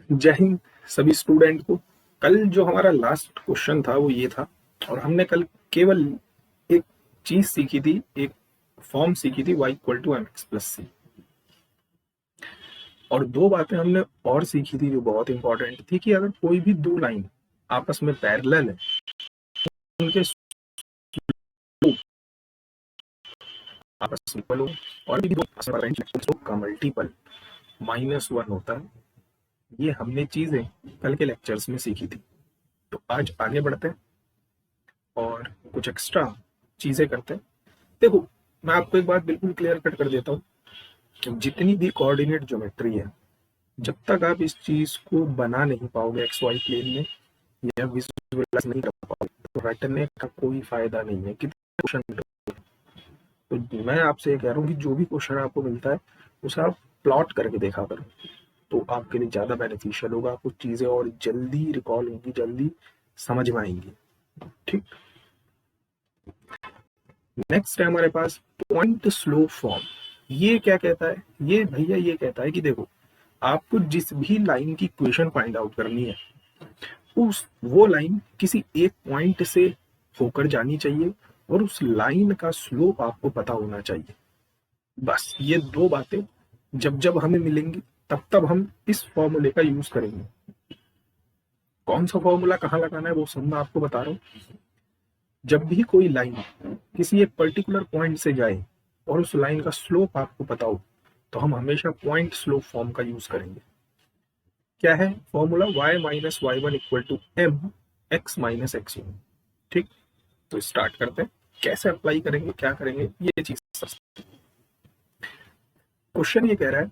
जय हिंद सभी स्टूडेंट को। कल जो हमारा लास्ट क्वेश्चन था वो ये था, और हमने कल केवल एक चीज सीखी थी, एक फॉर्म सीखी थी y equal to mx plus C, और दो बातें हमने और सीखी थी जो बहुत इंपॉर्टेंट थी कि अगर कोई भी दो लाइन आपस में पैरेलल है, उनके स्लोप आपस में इक्वल हो, और भी दो का मल्टीपल -1 होता है। ये हमने चीजें कल के लेक्चर्स में सीखी थी। तो आज आगे बढ़ते हैं और कुछ एक्स्ट्रा चीजें करते हैं। देखो, मैं आपको एक बात बिल्कुल क्लियर कट कर देता हूँ कि जितनी भी कोऑर्डिनेट ज्योमेट्री है, जब तक आप इस चीज को बना नहीं पाओगे एक्स वाई प्लेन में या विजुअलाइज नहीं कर पाओगे, तो रटने का कोई फायदा नहीं है। कितने क्वेश्चन, तो मैं आपसे कह रहा हूँ कि जो भी क्वेश्चन आपको मिलता है उसे आप प्लॉट करके देखा करो, तो आपके लिए ज्यादा बेनिफिशियल होगा। आपको चीजें और जल्दी रिकॉल होंगी, जल्दी समझ में आएंगी। ठीक, नेक्स्ट है हमारे पास पॉइंट स्लोप फॉर्म। ये क्या कहता है? ये भैया ये कहता है कि देखो, आपको जिस भी लाइन की इक्वेशन फाइंड आउट करनी है, उस वो लाइन किसी एक पॉइंट से होकर जानी चाहिए और उस लाइन का स्लोप आपको पता होना चाहिए। बस ये दो बातें जब जब हमें मिलेंगी तब तब हम इस फॉर्मूले का यूज करेंगे। कौन सा फॉर्मूला कहाँ लगाना है वो सब मैं आपको बता रहा हूँ। जब भी कोई लाइन किसी एक पर्टिकुलर पॉइंट से जाए और उस लाइन का स्लोप आपको पता हो, तो हम हमेशा पॉइंट स्लोप फॉर्म का यूज करेंगे। क्या है formula? y minus y one equal to m x minus x one. ठीक, तो स्टार्ट करते हैं। कैसे अप्लाई करेंगे, क्या करेंगे, ये चीज। क्वेश्चन ये कह रहा है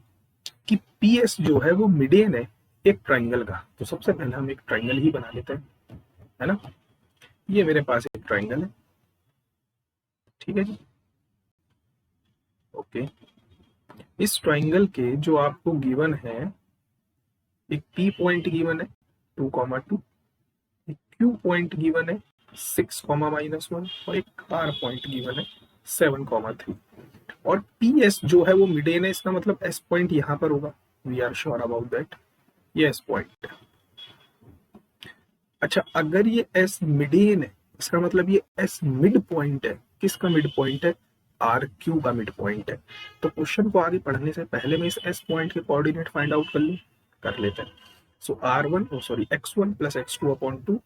कि पी एस जो है वो मिडियन है एक ट्राइंगल का। तो सबसे पहले हम एक ट्राइंगल ही बना लेते हैं, है ना। ये मेरे पास एक ट्राइंगल है, ठीक है जी, ओके। इस ट्राइंगल के जो आपको गिवन है, एक पी पॉइंट गिवन है 2,2, एक क्यू पॉइंट गिवन है 6,-1 और एक आर पॉइंट गिवन है 7,3। और पी एस जो है वो मिडियन है, इसका मतलब एस पॉइंट यहाँ पर होगा। We are sure about that, ये एस पॉइंट है। अच्छा, अगर ये एस मिडियन है, इसका मतलब ये एस मिड पॉइंट है। किसका मिड पॉइंट है? आर क्यू का मिड पॉइंट है। तो क्वेश्चन को आगे पढ़ने से पहले मैं इस एस पॉइंट के कोऑर्डिनेट फाइंड आउट कर लेते हैं। सो x1 प्लस x2 अपॉन 2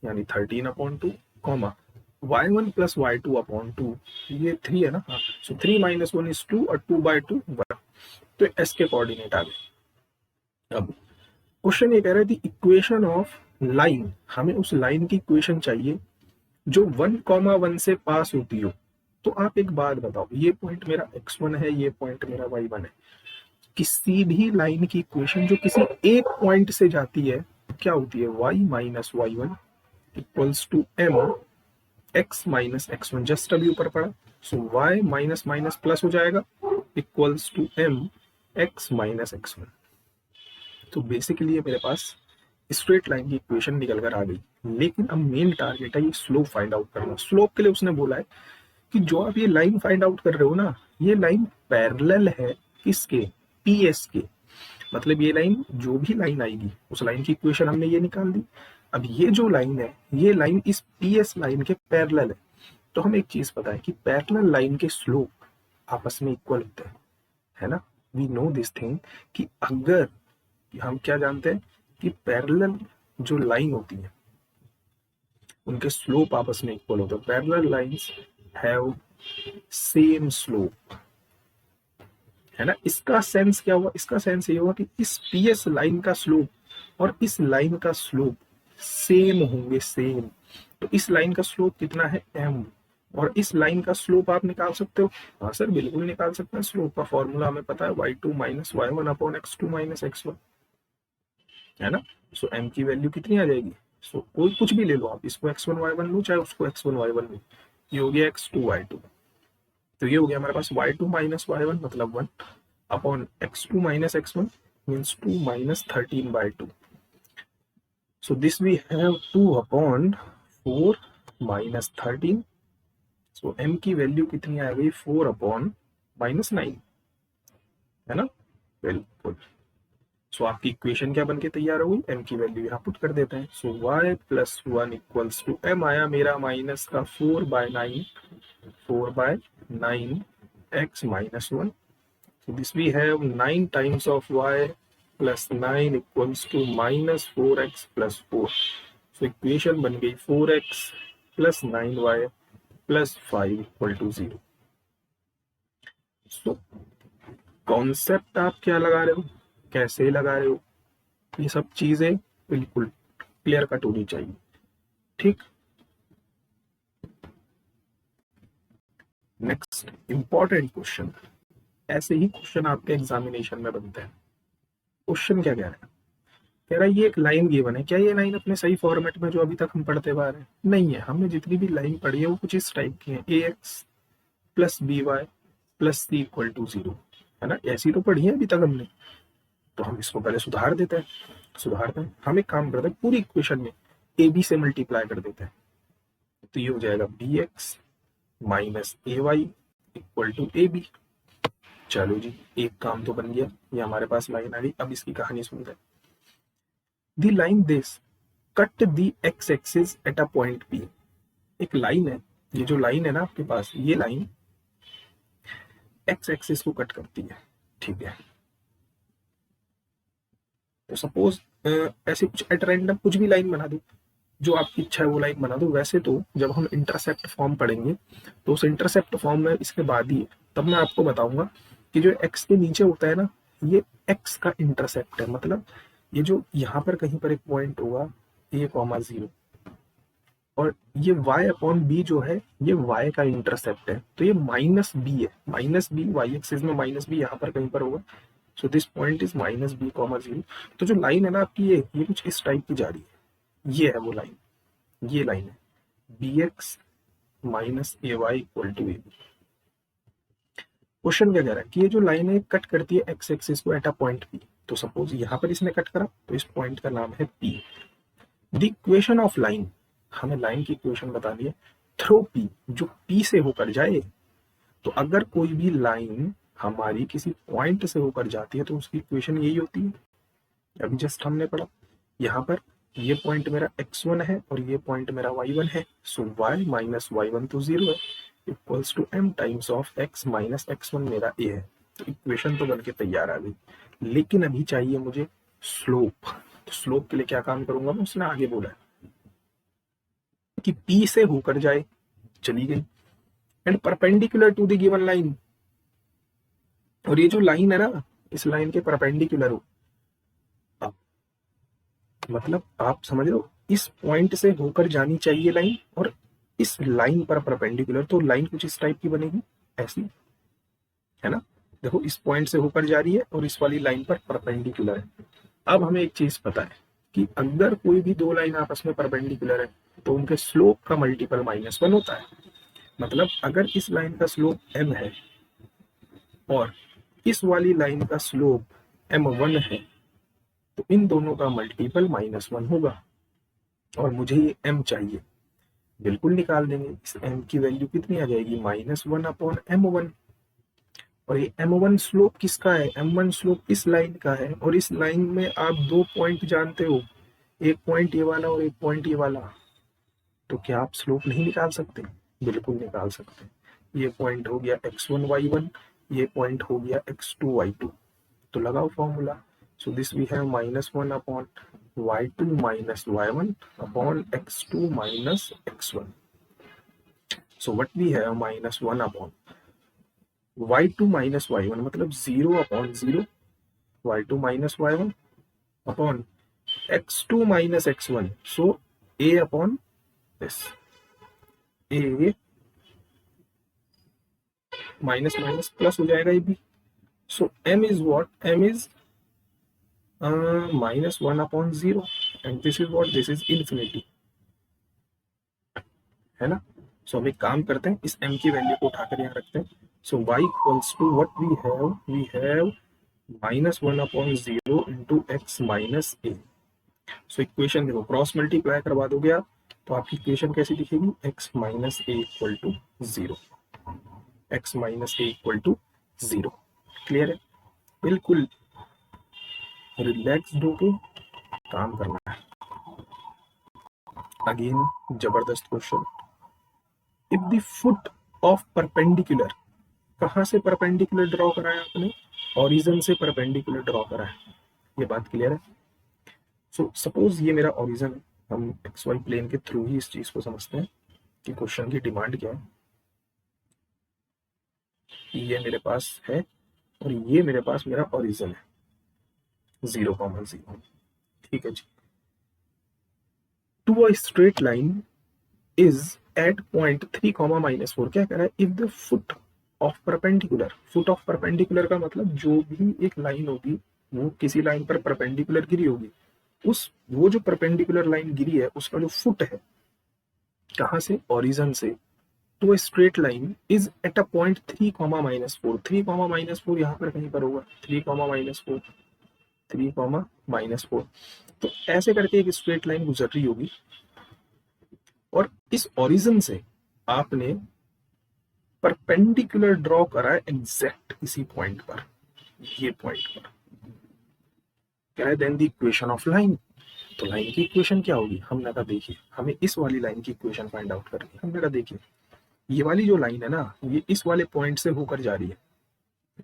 यानी 13/2, comma y1 plus y2 upon 2, ये 3 है ना। हाँ, सो 3 - 1 इज 2 और 2/2 1। तो एस के कोऑर्डिनेट आ गए। अब क्वेश्चन ये कह रहा है दी इक्वेशन ऑफ लाइन, हमें उस लाइन की इक्वेशन चाहिए जो 1,1 से पास होती हो। तो आप एक बात बताओ, ये पॉइंट मेरा x1 है, ये पॉइंट मेरा y1 है। किसी भी लाइन की इक्वेशन जो किसी एक पॉइंट से जाती है क्या होती है? y minus y one equals to m x minus x1। Just अभी ऊपर पड़ा, so y minus minus plus हो जाएगा equals to m x minus x1। तो बेसिकली ये मेरे पास स्ट्रेट लाइन की इक्वेशन निकल कर आ गई। लेकिन अब मेन टारगेट है ये स्लोप फाइंड आउट करना। स्लोप के लिए उसने बोला है कि जो आप ये लाइन फाइंड आउट कर रहे हो ना, ये लाइन पैरेलल है किसके? पीएस के। मतलब ये लाइन, जो भी लाइन आएगी उस लाइन की इक्वेशन हमने ये निकाल दी। अब ये जो लाइन है, ये लाइन इस पीएस लाइन के पैरेलल है। तो हमें एक चीज पता है कि पैरेलल लाइन के स्लोप आपस में इक्वल होते हैं, है ना। वी नो दिस थिंग कि अगर, हम क्या जानते हैं कि पैरेलल जो लाइन होती है उनके स्लोप आपस में इक्वल होते हैं। Parallel lines have same slope, है ना। इसका सेंस क्या हुआ? इसका सेंस ये हुआ कि इस पीएस लाइन का स्लोप और इस लाइन का स्लोप सेम होंगे, सेम। तो इस लाइन का स्लोप कितना है? m, और इस लाइन का स्लोप आप निकाल सकते हो। हाँ सर, बिल्कुल निकाल सकते हैं। स्लोप का फॉर्मूला हमें पता है, y2 minus y1 upon x2 minus x1, है ना। सो m की वैल्यू कितनी आ जाएगी? सो कोई कुछ भी ले लो आप, इसको x1 y1 लो चाहे उसको x1 y1 लो, ये हो गया x2 y2। तो ये हो गया हमारे पास y2 माइनस y1 मतलब 1 upon x2 minus x1 means 2 minus 13/2। So this we have 2 upon 4 minus 13. So m की वैल्यू कितनी आ गई? 4 अपॉन -9, है ना। बिल्कुल। सो आपकी इक्वेशन क्या बन के तैयार हो गई, एम की वैल्यू यहाँ पुट कर देते हैं। So y plus 1 equals to m आया मेरा माइनस का 4/9 x minus 1। So this we have 9 times of y plus 9 equals to minus 4x plus 4. So equation बन गई 4x plus 9y plus 5 equal to 0. So concept आप क्या लगा रहे हो, कैसे लगा रहे हो, ये सब चीजें बिल्कुल क्लियर कट होनी चाहिए। ठीक, नेक्स्ट इंपॉर्टेंट क्वेश्चन। ऐसे ही क्वेश्चन आपके एग्जामिनेशन में बनते हैं। क्वेश्चन क्या कह रहा है, कह रहा है ये एक लाइन गिवन है, क्या ये लाइन अपने सही फॉर्मेट में जो अभी तक हम पढ़ते आ रहे हैं, नहीं है। हमने जितनी भी लाइन पढ़ी है वो कुछ इस टाइप की है, ax plus b y plus c equal to 0, है ना, ऐसी तो पढ़ी है अभी तक हमने। तो हम इसको पहले सुधारते हैं। हम एक काम करते हैं, पूरी इक्वेशन में ए बी से मल्टीप्लाई कर देते हैं। तो ये हो जाएगा b x minus a y equal to a b. चलो जी, एक काम तो बन गया, ये हमारे पास लाइन आ गई। अब इसकी कहानी सुनते हैं। The line this cut the X axis at a point P. एक लाइन है, ये जो लाइन है ना आपके पास, ये लाइन एक्स एक्सिस को कट करती है, ठीक है। तो सपोज ऐसे कुछ एट रैंडम कुछ भी लाइन बना दो, जो आपकी इच्छा है वो लाइन बना दो। वैसे तो जब हम इंटरसेप्ट फॉर्म पढ़ेंगे तो उस इंटरसेप्ट फॉर्म में इसके बाद ही है, तब मैं आपको बताऊंगा कि जो एक्स के नीचे होता है ना, ये एक्स का इंटरसेप्ट है। मतलब ये जो यहाँ पर कहीं पर एक पॉइंट होगा a,0 और ये y अपॉन बी जो है ये y का इंटरसेप्ट है। तो ये माइनस बी है, माइनस बी वाई एक्सिस में माइनस बी यहाँ पर कहीं पर होगा। So this point is minus b comma 0। तो जो लाइन है ना आपकी, ये कुछ इस टाइप की जा रही है, ये है वो लाइन, ये लाइन है b x minus a y equal to a b. Question क्या कह रहा है कि ये जो लाइन है कट करती है एक्स एक्सिस को एट अ पॉइंट पी। तो सपोज यहाँ पर इसने कट करा, तो इस पॉइंट का नाम है P. The equation of line, हमें लाइन की इक्वेशन बतानी है थ्रू पी, जो पी से होकर जाए। तो अगर कोई भी लाइन हमारी किसी पॉइंट से होकर जाती है तो उसकी इक्वेशन यही होती है, अभी जस्ट हमने पढ़ा। यहाँ पर ये पॉइंट मेरा x1 है और ये पॉइंट मेरा y1 है। सो y माइनस y1 तो 0 है, equals to m times of x minus x1 मेरा a है। तो इक्वेशन तो बनके तैयार आ गई, लेकिन अभी चाहिए मुझे स्लोप। तो स्लोप के लिए क्या काम करूंगा मैं, उसने आगे बोला है कि P से होकर जाए, चली गई, and perpendicular to the given line. और ये जो लाइन है ना, इस लाइन के परपेंडिकुलर हो, मतलब आप समझ लो इस पॉइंट से होकर जानी चाहिए लाइन, और इस लाइन पर परपेंडिकुलर। तो लाइन कुछ इस टाइप की बनेगी, ऐसी, है ना। देखो इस पॉइंट से होकर जा रही है और इस वाली लाइन पर परपेंडिकुलर है। अब हमें एक चीज पता है कि अगर कोई भी दो लाइन आपस में परपेंडिकुलर है तो उनके स्लोप का मल्टीपल -1 होता है। मतलब अगर इस लाइन का स्लोप m है और इस वाली लाइन का स्लोप m1 है, तो इन दोनों का मल्टीपल -1 होगा। और मुझे ये m चाहिए, बिल्कुल निकाल देंगे। इस m की वैल्यू कितनी आ जाएगी, -1 अपॉन m1। और ये m1 स्लोप किसका है, m1 स्लोप इस लाइन का है। और इस लाइन में आप दो पॉइंट जानते हो, एक पॉइंट ये वाला और एक पॉइंट ये वाला। तो क्या आप स्लोप नहीं निकाल सकते, बिल्कुल निकाल सकते। ये पॉइंट हो गया x1 y1, ये पॉइंट हो गया x2 y2। तो लगाओ formula. So this we have -1 upon y2 minus y1 upon x2 minus x1। So what we have -1 upon y2 minus y1, मतलब 0 upon 0, y2 minus y1 upon x2 minus x1। So a upon this, a minus minus plus हो जाएगा ये भी। So m is what, m is -1 upon 0 and this is what, this is infinity, है ना। सो हम एक काम करते हैं, इस m की वैल्यू को उठाकर यहाँ रखते हैं। So y equals to what we have -1 upon 0 into x minus a। So equation देखो, क्रॉस मल्टीप्लाई करवा दोगे आप तो आपकी इक्वेशन कैसी दिखेगी, x minus a equal to 0, x minus a equal to 0। Clear है, बिल्कुल रिलैक्स्ड होके काम करना है। अगेन जबरदस्त question, if the foot of perpendicular, कहां से परपेंडिकुलर ड्रॉ कराया आपने, ओरिजिन से परपेंडिकुलर ड्रॉ करा है, ये बात क्लियर है। सो सपोज ये मेरा ओरिजिन है, हम एक्स वाई प्लेन के थ्रू ही इस चीज को समझते हैं कि क्वेश्चन की डिमांड क्या है। ये मेरे पास है और ये मेरे पास मेरा ओरिजिन है 0,0, ठीक है जी। To a straight line is at point 3,-4, क्या कह रहा है, if the foot of perpendicular, foot of perpendicular का मतलब जो भी एक लाइन होगी वो किसी लाइन पर परपेंडिकुलर गिरी होगी, उस वो जो परपेंडिकुलर लाइन गिरी है उसका जो फुट है, कहां से, ओरिजिन से, तो straight line is eight a point 3,-4, 3,-4 यहाँ पर कहीं पर होगा, 3,-4, 3,-4, तो ऐसे करके एक स्ट्रेट लाइन गुजर रही होगी और इस ओरिजिन से आपने परपेंडिकुलर ड्रॉ करा है एग्जैक्ट इसी पॉइंट पर, ये पॉइंट पर, कह रहा है then the equation of line. तो लाइन की इक्वेशन क्या होगी, हमने कहा देखिए हमें इस वाली लाइन की इक्वेशन फाइंड आउट करनी है। हमने कहा देखिए ये वाली जो लाइन है ना, ये इस वाले पॉइंट से होकर जा रही है,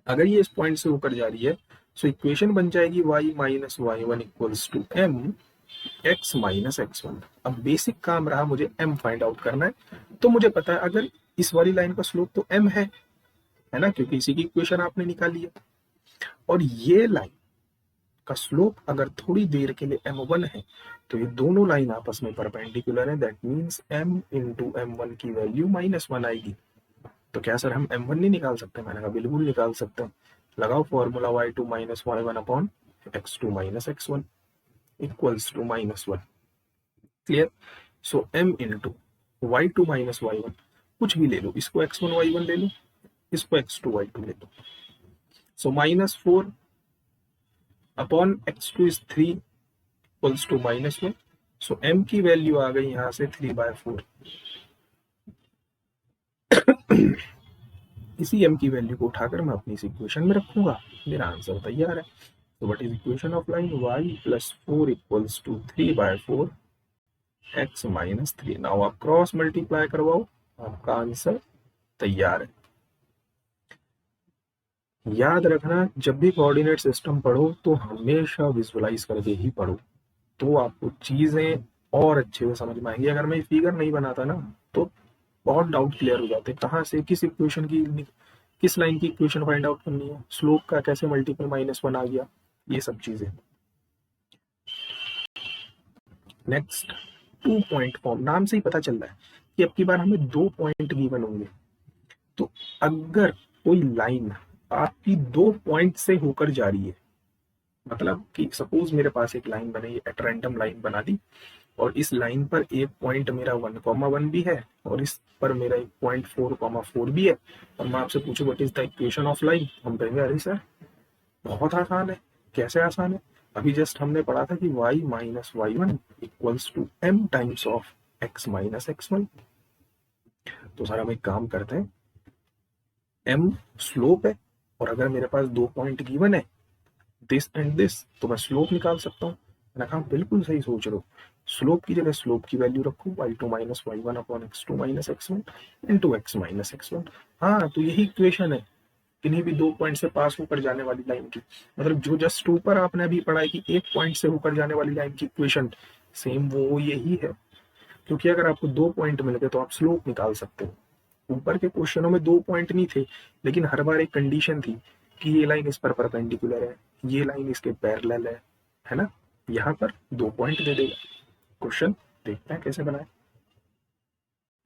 अगर ये इस पॉइंट से होकर जा रही है तो इक्वेशन बन जाएगी y minus y one equals to m x minus x1। अब बेसिक काम रहा मुझे m फाइंड आउट करना है, तो मुझे पता है अगर इस वाली लाइन का स्लोप तो m है ना, क्योंकि इसी की इक्वेशन आपने निकाली है, और ये लाइन का स्लोप अगर थोड़ी देर के लिए m1 है तो ये दोनों लाइन आपस में परपेंडिकुलर है, that means m into m1 की वैल्यू -1 आएगी। तो क्या सर हम m1 नहीं निकाल सकते, मैंने कहा बिल्कुल निकाल सकते हैं, लगाओ formula y2 minus y1 upon x2 minus x1 equals to -1, clear. So m into y2 minus y1, कुछ भी ले लो, इसको x1 y1 ले लो, इसको x2 y2 ले लो, so -4 upon x2 is 3 equals to -1, so m की वैल्यू आ गई यहां से 3/4। इसी m की वैल्यू को उठाकर मैं अपनी इस इक्वेशन में रखूंगा, मेरा आंसर तैयार है। तो what is equation of line, y plus 4 equals to 3/4 x minus 3। Now आप क्रॉस मल्टीप्लाई करवाओ, आपका आंसर तैयार है। याद रखना जब भी कोऑर्डिनेट सिस्टम पढ़ो तो हमेशा विजुअलाइज करके ही पढ़ो, तो आपको चीजें और अच्छे से समझ में आएंगी। अगर मैं फिगर नहीं बनाता ना तो बहुत डाउट क्लियर हो जाते, कहाँ से किस इक्वेशन की, किस लाइन की इक्वेशन फाइंड आउट करनी है, स्लोप का कैसे मल्टीपल -1 आ गया, ये सब चीजें। नेक्स्ट 2 पॉइंट फॉर्म, नाम से ही पता चल रहा है कि अब की बार हमें 2 पॉइंट गिवन होंगे। तो अगर कोई लाइन आपकी 2 पॉइंट से होकर जा रही है, मतलब कि सपोज मेरे पास एक लाइन बनाई, एट रैंडम लाइन बना दी, और इस लाइन पर एक पॉइंट मेरा 1,1 भी है और इस पर मेरा एक पॉइंट 4,4 भी है, और मैं आपसे पूछूं what is the equation of line, हम कहेंगे अरे सर बहुत आसान है। कैसे आसान है, अभी जस्ट हमने पढ़ा था कि y minus y1 equals to m times of x minus x1। तो सर हम एक काम करते हैं, m स्लोप है और अगर मेरे पास 2 पॉइंट गिवन है दिस एंड दिस, तो मैं स्लोप निकाल सकता हूँ। मैंने कहा बिल्कुल सही सोच रहे हो, स्लोप की जगह स्लोप की वैल्यू रखो y2 minus y1 upon x2 minus x1 into x minus x1। हाँ तो यही इक्वेशन है किन्हीं भी 2 पॉइंट से पास होकर जाने वाली लाइन की, मतलब जो जस्ट ऊपर आपने अभी पढ़ा है कि एक पॉइंट से होकर जाने वाली लाइन की इक्वेशन, सेम वो यही है। क्योंकि अगर आपको 2 पॉइंट मिल गए तो आप स्लोप निकाल सकते हो। ऊपर के क्वेश्चनों में 2 पॉइंट नहीं थे, लेकिन हर बार एक कंडीशन थी कि ये लाइन इस पर परपेंडिकुलर है, ये लाइन इसके पैरेलल है ना, यहाँ पर 2 पॉइंट दे देगा। क्वेश्चन देखते हैं कैसे बनाए।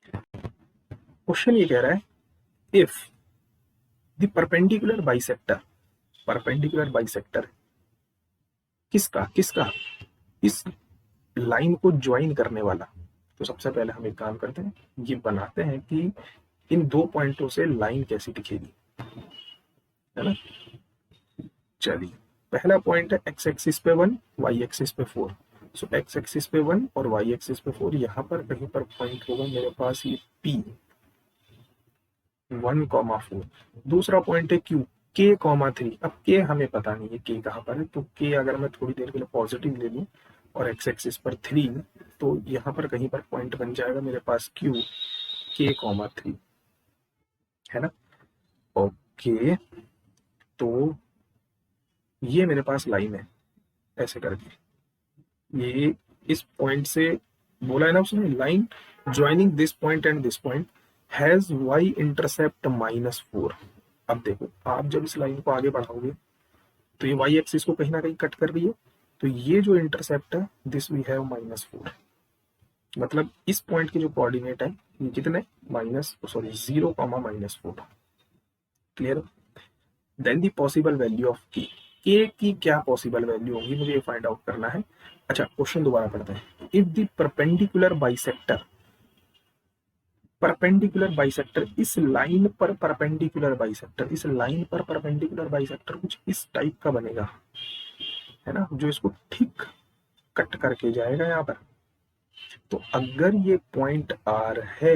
क्वेश्चन ये कह रहा है if the perpendicular bisector, perpendicular bisector किसका किसका, इस लाइन को ज्वाइन करने वाला। तो सबसे पहले हम एक काम करते हैं, ये बनाते हैं कि इन 2 पॉइंटों से लाइन कैसी दिखेगी, है ना। चलिए पहला पॉइंट है x एक्सिस पे 1, y एक्सिस पे 4। सो x एक्सिस पे 1 और y एक्सिस पे 4, यहाँ पर कहीं पर पॉइंट होगा मेरे पास ये P 1,4। दूसरा पॉइंट है Q, के कॉमा 3, अब के हमें पता नहीं है के कहाँ पर है, तो के अगर मैं थोड़ी देर के लिए पॉजिटिव ले लूँ और एक्स एक्सिस पर 3, तो यहाँ पर कहीं पर पॉइंट बन जाएगा मेरे पास क्यू के कॉमा 3, है ना। ओके, तो ये मेरे पास लाइन है ऐसे करके, ये इस पॉइंट से बोला है ना उसने, line joining this point and this point has y intercept -4। अब देखो, आप जब इस लाइन को आगे बढ़ाओगे तो ये वाई एक्सिस को कहीं ना कहीं कट कर रही है, तो ये जो इंटरसेप्ट है दिस वी हैव -4, मतलब इस पॉइंट के जो कोऑर्डिनेट है ये कितने, zero comma -4। Clear. Then the possible value of k की क्या पॉसिबल वैल्यू होगी मुझे ये फाइंड आउट करना है। अच्छा, क्वेश्चन दोबारा पढ़ते हैं। If the perpendicular bisector, perpendicular bisector, इस लाइन पर परपेंडिकुलर बाइसेक्टर, इस लाइन पर परपेंडिकुलर बाइसेक्टर कुछ इस टाइप का बनेगा, है ना, जो इसको ठीक कट करके जाएगा यहाँ पर। तो अगर ये पॉइंट आर है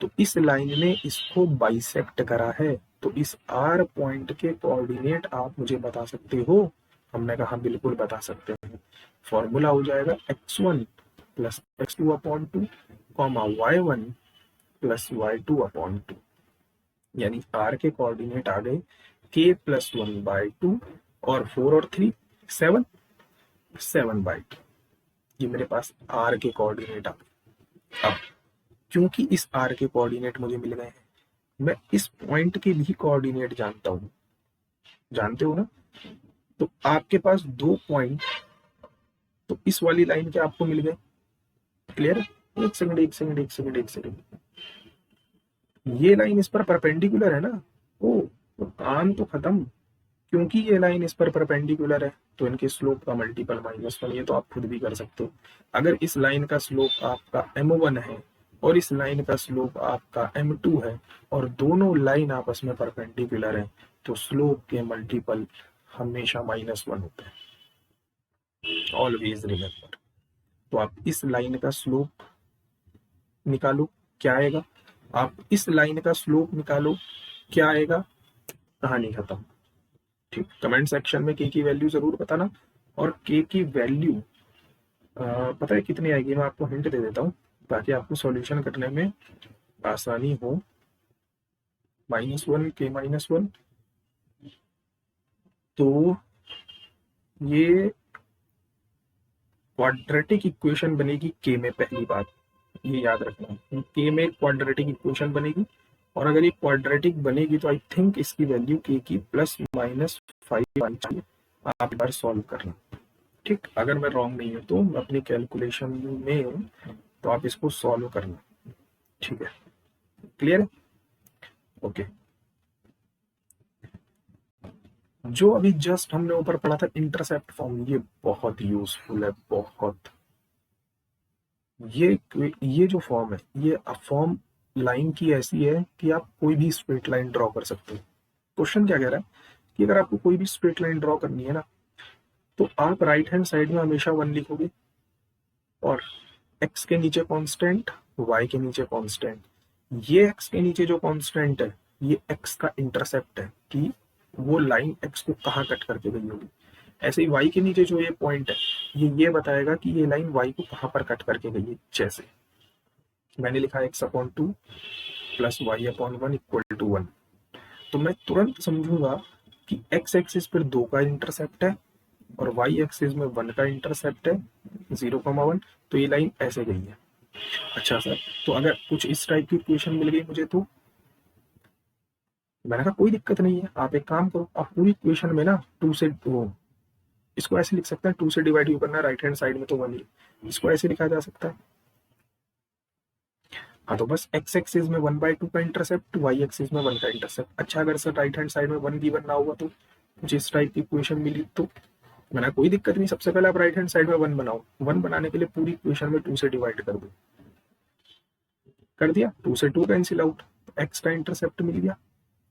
तो इस लाइन ने इसको बाइसेक्ट करा है, तो इस आर पॉइंट के कोऑर्डिनेट आप मुझे बता सकते हो। हमने कहा बिल्कुल बता सकते हैं। फॉर्मूला हो जाएगा x1 plus x2 upon 2 comma y1 plus y2 upon 2, यानी आर के कोऑर्डिनेट आ गए k प्लस 1/2 और 4 और 3 7, 7/2। ये मेरे पास आर के कोऑर्डिनेट आ गए। अब क्योंकि इस आर के कोऑर्डिनेट मुझे मिल गए हैं, मैं इस पॉइंट के भी कोऑर्डिनेट जानता हूं, जानते हो ना। तो आपके पास दो पॉइंट, तो इस वाली लाइन के आपको मिल गए। क्लियर। एक सेकंड एक सेकंड एक सेकंड एक सेकंड, ये लाइन इस पर परपेंडिकुलर है ना। ओ, तो काम तो खत्म, क्योंकि ये लाइन इस पर परपेंडिकुलर है तो इनके स्लोप का मल्टीपल -1, ये तो आप खुद भी कर सकते हो। अगर इस लाइन का स्लोप आपका m1 है और इस लाइन का स्लोप आपका m2 है और दोनों लाइन आपस में परपेंडिकुलर है, तो स्लोप के मल्टीपल हमेशा -1 होते हैं, ऑलवेज रिमेंबर। तो आप इस लाइन का स्लोप निकालो, क्या आएगा, आप इस लाइन का स्लोप निकालो, क्या आएगा, कहानी खत्म। ठीक, कमेंट सेक्शन में के की वैल्यू जरूर बताना। और के की वैल्यू पता है कितनी आएगी, मैं आपको हिंट दे देता हूँ ताकि आपको सॉल्यूशन करने में आसानी हो। -1 के -1, तो ये क्वाड्रेटिक इक्वेशन बनेगी के में। पहली बात ये याद रखना, के में क्वाड्रेटिक इक्वेशन बनेगी, और अगर ये क्वाड्रेटिक बनेगी तो आई थिंक इसकी वैल्यू के की ±5 आनी चाहिए। आप एक बार सॉल्व करना, ठीक। अगर मैं रॉन्ग नहीं हूं तो अपनी कैलकुलेशन में, तो आप इसको सॉल्व करना, ठीक है। क्लियर है। ओके, जो अभी जस्ट हमने ऊपर पढ़ा था इंटरसेप्ट फॉर्म, ये बहुत यूजफुल है, बहुत। ये जो फॉर्म है, ये फॉर्म लाइन की ऐसी है कि आप कोई भी स्ट्रेट लाइन ड्रॉ कर सकते हो। क्वेश्चन क्या कह रहा है कि अगर आपको कोई भी स्ट्रेट लाइन ड्रॉ करनी है ना, तो आप राइट हैंड साइड में हमेशा 1 लिखोगे और x के नीचे कांस्टेंट, y के नीचे कांस्टेंट। ये x के नीचे जो कांस्टेंट है ये x का इंटरसेप्ट है कि वो लाइन x को कहाँ कट करके गई होगी। ऐसे ही y के नीचे जो ये पॉइंट है ये बताएगा कि ये लाइन y को कहाँ पर कट करके गई है। जैसे मैंने लिखा x/2 plus y/1 equal to 1, तो मैं तुरंत समझूंगा कि x एक्सिस पर 2 का इंटरसेप्ट है और y एक्सिस में 1 का इंटरसेप्ट है 0,1, तो ये लाइन ऐसे गई है। अच्छा सर, तो अगर कुछ इस टाइप की इक्वेशन मिल गई मुझे, तो मैंने कहा कोई दिक्कत नहीं है, आप एक काम करो, आप पूरी इक्वेशन में ना 2 से वो, इसको ऐसे लिख सकते हैं, 2 से डिवाइड क्यों करना, राइट हैंड साइड में तो 1 ही, इसको ऐसे लिखा जा सकता है। हाँ, तो बस x एक्सिस में 1/2 का इंटरसेप्ट, y एक्सिस में 1 का इंटरसेप्ट। अच्छा, अगर सर राइट हैंड साइड में 1 गिवन ना हुआ तो कुछ इस टाइप की इक्वेशन मिली, तो मैंने कोई दिक्कत नहीं, सबसे पहले आप राइट हैंड साइड में 1 बनाओ, 1 बनाने के लिए पूरी इक्वेशन में 2 से डिवाइड कर दो। कर दिया, 2 से 2 कैंसिल आउट, x का इंटरसेप्ट मिल गया,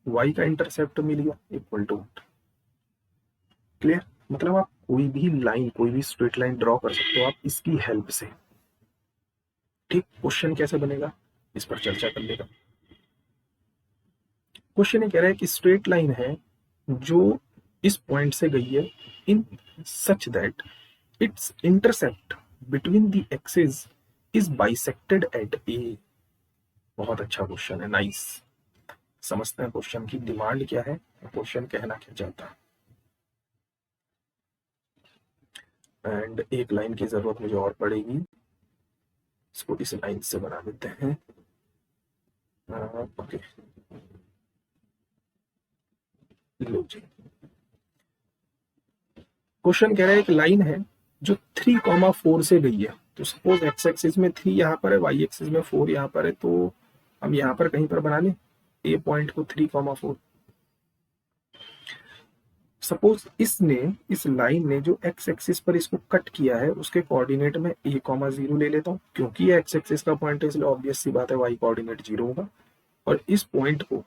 y का इंटरसेप्ट मिल गया, इक्वल टू। क्लियर। मतलब आप कोई भी लाइन, कोई भी स्ट्रेट लाइन ड्रॉ कर सकते हो आप इसकी हेल्प से। ठीक, क्वेश्चन कैसे बनेगा इस पर चर्चा कर लेगा। क्वेश्चन ये कह रहा है कि स्ट्रेट लाइन है जो इस पॉइंट से गई है in such that it's intercept between the axis is bisected at A. बहुत अच्छा क्वेश्चन है, नाइस। समझते हैं क्वेश्चन की डिमांड क्या है, क्वेश्चन कहना क्या चाहता है। एंड एक लाइन की जरूरत मुझे और पड़ेगी, इसको इस लाइन से बना देते हैं। ओके, लो जी। क्वेश्चन कह रहा है एक लाइन है जो 3,4 से गई है। तो सपोज एक्स एक्सिस में 3 यहाँ पर है, वाई एक्सिस में 4 यहाँ पर है, तो हम यहाँ पर कहीं पर बना लें ए पॉइंट को 3,4। सपोज इसने, इस लाइन ने जो एक्स एक्सिस पर इसको कट किया है उसके कोऑर्डिनेट में ए कॉमा 0 ले लेता हूँ, क्योंकि ये एक्स एक्सिस का पॉइंट है इसलिए ऑब्वियस सी बात है वाई कोऑर्डिनेट 0 होगा। और इस पॉइंट को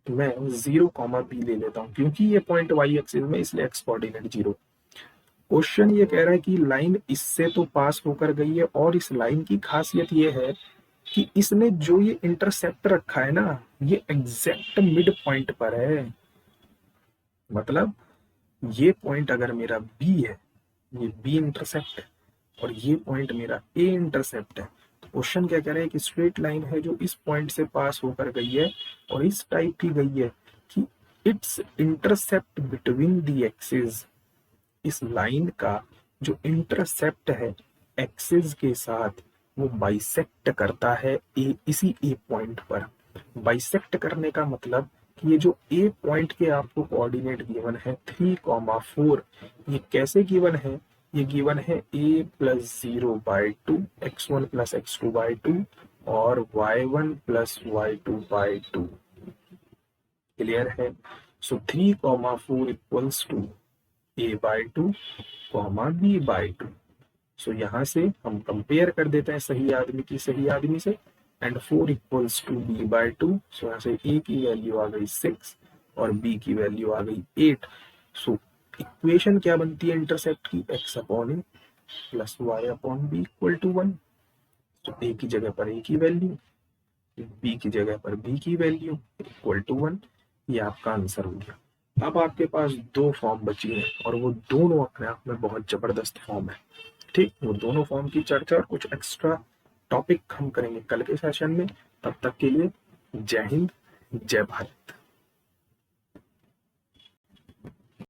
मैं 0 कॉमा बी ले लेता हूँ, क्योंकि ये पॉइंट वाई एक्सिस में इसलिए एक्स कोऑर्डिनेट 0। क्वेश्चन ये कह रहा है कि लाइन इससे तो पास होकर गई है, और इस लाइन की खासियत ये है कि इसने जो ये इंटरसेप्ट रखा है ना, ये एग्जैक्ट मिड पॉइंट पर है। मतलब ये पॉइंट अगर मेरा बी है, ये बी इंटरसेप्ट है, और ये पॉइंट मेरा ए इंटरसेप्ट है, तो क्वेश्चन क्या कह रहा है कि स्ट्रेट लाइन है जो इस पॉइंट से पास होकर गई है और इस टाइप की गई है कि it's intercept between the axis. इस लाइन का जो इंटरसेप्ट है एक्सिस के साथ, वो बाइसेक्ट करता है इसी ए पॉइंट पर। बाइसेक्ट करने का मतलब कि ये जो ए पॉइंट के आपको कोऑर्डिनेट गिवन है 3,4, ये कैसे गिवन है? ये गिवन है a plus 0/2, x1 plus x2/2 और y1 प्लस y2/2। क्लियर है? सो 3,4 इक्वल्स टू a/2 b/2। सो यहाँ से हम कंपेयर कर देते हैं सही आदमी की सही आदमी से, एंड 4 इक्वल्स टू b/2। सो यहाँ से a की वैल्यू आ गई 6 और b की वैल्यू आ गई 8। सो इक्वेशन क्या बनती है इंटरसेप्ट की? x/a plus y/b equal to 1। तो a की जगह पर a की वैल्यू, b की जगह पर b की वैल्यू इक्वल टू 1। ये आपका आंसर हो गया। अब आपके पास दो फॉर्म बची है और वो दोनों अपने आप में बहुत जबरदस्त फॉर्म है। ठीक, वो दोनों फॉर्म की चर्चा और कुछ एक्स्ट्रा टॉपिक हम करेंगे कल के सेशन में। तब तक के लिए जय हिंद, जय भारत।